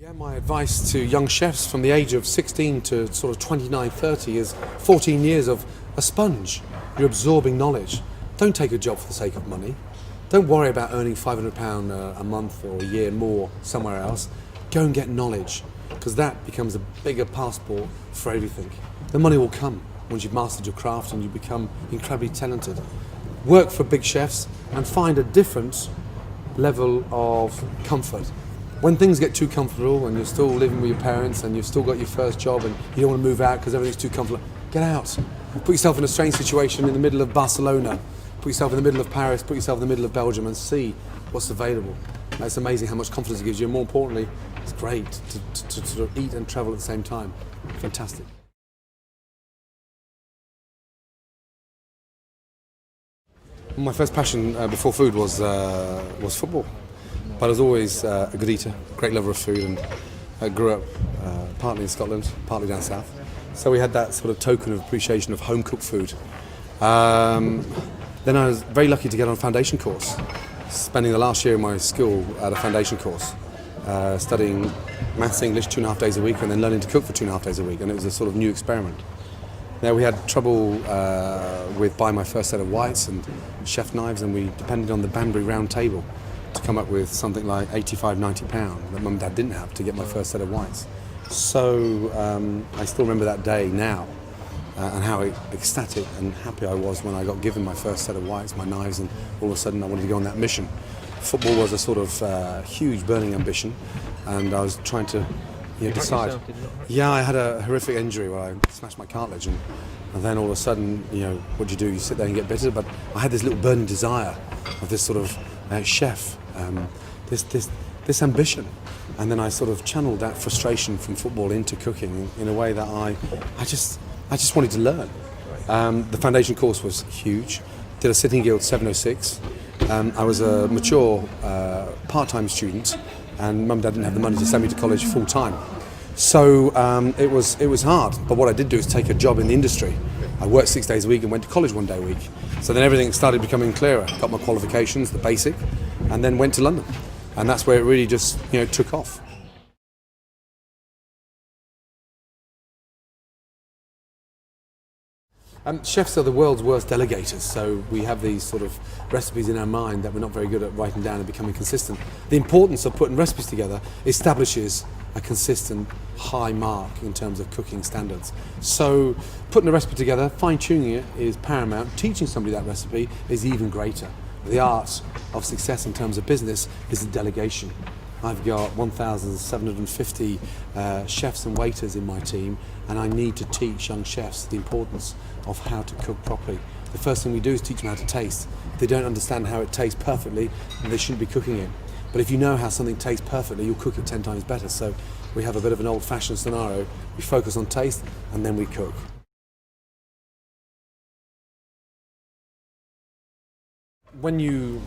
Yeah, my advice to young chefs from the age of 16 to sort of 29, 30 is 14 years of a sponge. You're absorbing knowledge. Don't take a job for the sake of money. Don't worry about earning £500 a month or a year more somewhere else. Go and get knowledge, because that becomes a bigger passport for everything. The money will come once you've mastered your craft and you become incredibly talented. Work for big chefs and find a different level of comfort. When things get too comfortable and you're still living with your parents and you've still got your first job and you don't want to move out because everything's too comfortable, get out. Put yourself in a strange situation in the middle of Barcelona. Put yourself in the middle of Paris, put yourself in the middle of Belgium and see what's available. It's amazing how much confidence it gives you, and more importantly, it's great to sort of eat and travel at the same time. Fantastic. My first passion before food was football. But I was always a good eater, great lover of food, and I grew up partly in Scotland, partly down south. So we had that sort of token of appreciation of home-cooked food. Then I was very lucky to get on a foundation course, spending the last year of my school at a foundation course, studying maths, English 2.5 days a week, and then learning to cook for 2.5 days a week, and it was a sort of new experiment. Now we had trouble with buying my first set of whites and chef knives, and we depended on the Banbury round table to come up with something like £85–90 that Mum and Dad didn't have to get my first set of whites. So I still remember that day now, and how ecstatic and happy I was when I got given my first set of whites, my knives, and all of a sudden I wanted to go on that mission. Football was a sort of huge burning ambition, and I was trying to decide. Yourself, did you not? Yeah, I had a horrific injury where I smashed my cartilage, and then all of a sudden, what do you do? You sit there and get bitter. But I had this little burning desire of this sort of chef, this ambition, and then I sort of channeled that frustration from football into cooking in a way that I just wanted to learn. The foundation course was huge. Did a sitting guild 706. I was a mature part-time student, and Mum and Dad didn't have the money to send me to college full-time. So it was hard, but what I did do is take a job in the industry. I worked 6 days a week and went to college 1 day a week. So then everything started becoming clearer. Got my qualifications, the basic, and then went to London. And that's where it really just took off. Chefs are the world's worst delegators, so we have these sort of recipes in our mind that we're not very good at writing down and becoming consistent. The importance of putting recipes together establishes a consistent high mark in terms of cooking standards. So putting a recipe together, fine-tuning it is paramount. Teaching somebody that recipe is even greater. The art of success in terms of business is the delegation. I've got 1,750 chefs and waiters in my team, and I need to teach young chefs the importance of how to cook properly. The first thing we do is teach them how to taste. If they don't understand how it tastes perfectly, then they shouldn't be cooking it. But if you know how something tastes perfectly, you'll cook it 10 times better. So we have a bit of an old-fashioned scenario. We focus on taste and then we cook. When you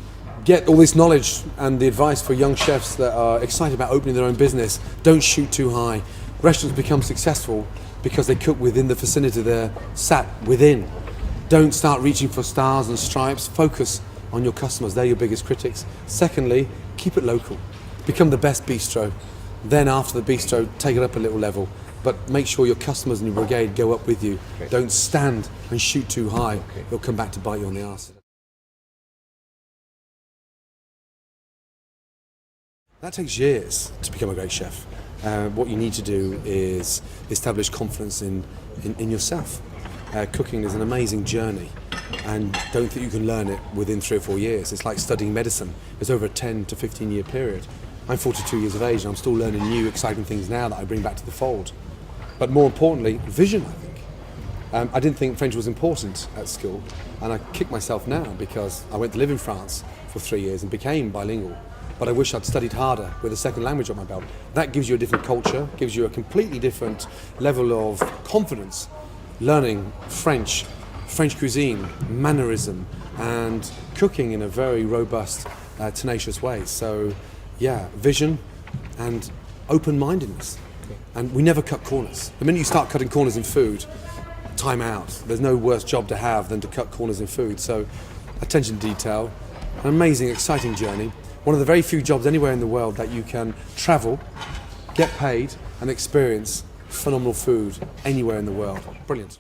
get all this knowledge and the advice for young chefs that are excited about opening their own business, don't shoot too high. Restaurants become successful because they cook within the vicinity they're sat within. Don't start reaching for stars and stripes. Focus on your customers. They're your biggest critics. Secondly, keep it local. Become the best bistro. Then after the bistro, take it up a little level. But make sure your customers and your brigade go up with you. Okay. Don't stand and shoot too high. Okay. It'll come back to bite you on the arse. That takes years to become a great chef. What you need to do is establish confidence in yourself. Cooking is an amazing journey, and don't think you can learn it within 3 or 4 years. It's like studying medicine. It's over a 10 to 15 year period. I'm 42 years of age and I'm still learning new exciting things now that I bring back to the fold. But more importantly, vision, I think. I didn't think French was important at school, and I kick myself now because I went to live in France for 3 years and became bilingual. But I wish I'd studied harder with a second language on my belt. That gives you a different culture, gives you a completely different level of confidence. Learning French cuisine, mannerism, and cooking in a very robust, tenacious way. So, yeah, vision and open-mindedness. Okay. And we never cut corners. The minute you start cutting corners in food, time out. There's no worse job to have than to cut corners in food. So, attention to detail, an amazing, exciting journey. One of the very few jobs anywhere in the world that you can travel get paid and experience phenomenal food anywhere in the world. Brilliant.